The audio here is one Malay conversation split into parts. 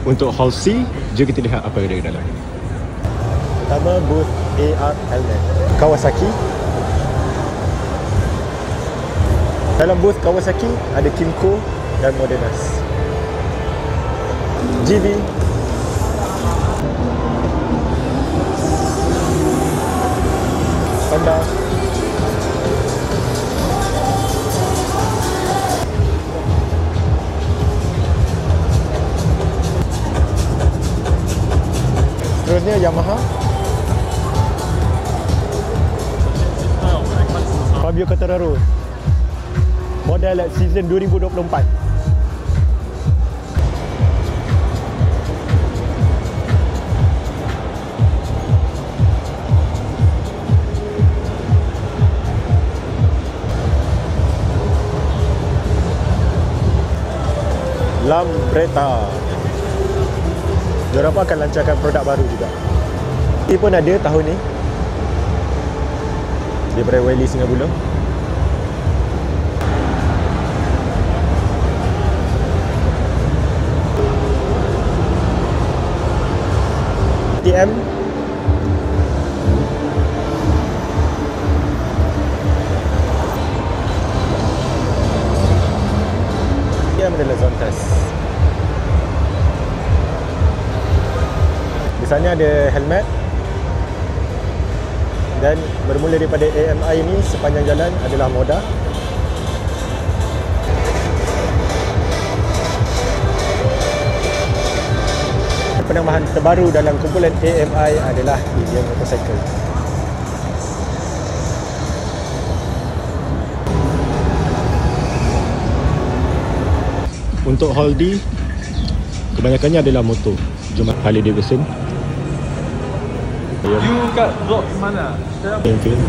Untuk hall C, jom kita lihat apa yang ada di dalam. Pertama, booth AR helmet Kawasaki. Dalam booth Kawasaki ada Kymco dan Modenas. GV, Honda, seterusnya Yamaha, Fabio Quartararo, model season 2024. Lambretta. Diorang pun akan lancarkan produk baru juga. Ini pun ada tahun ni daripada Wiley Singapura. TM, TM adalah Zontas. Di sana ada helmet, dan bermula daripada AMI ini sepanjang jalan adalah Moda. Penambahan terbaru dalam kumpulan AMI adalah Indian Motorcycle. Untuk hall D, kebanyakannya adalah motor. Jom Harley Davidson. You kat blok mana? Enfield,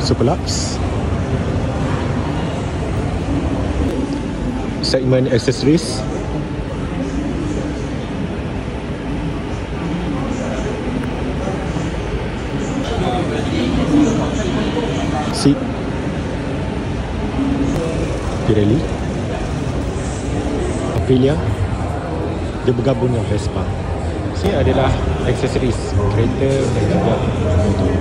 Superlux. Segmen accessories, seat, Pirelli, Aprilia. Dia bergabung dengan Vespa. Ini adalah aksesoris kereta dan juga motor.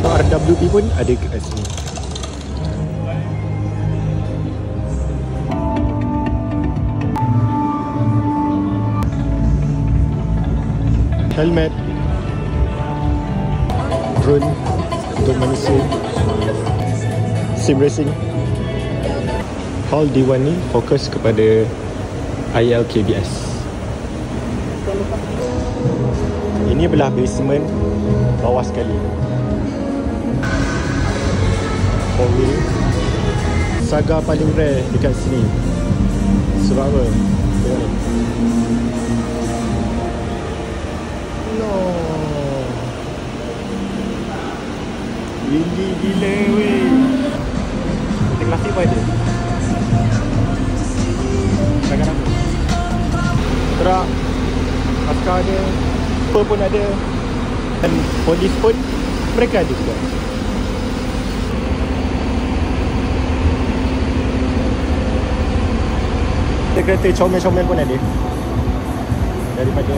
RWP pun ada kat sini. Helmet, drone untuk manusia, sim racing. Hall D1 ni fokus kepada ILKBS. Ini belah basement bawah sekali. Four wheel. Saga paling rare dekat sini. Sebab apa? Tengok ni. No. Windy gila weh. Tengah pun ada. Sangat ramai. Truk, askar ada, apa pun ada, dan polis pun mereka ada juga. Kereta comel-comel pun ada daripada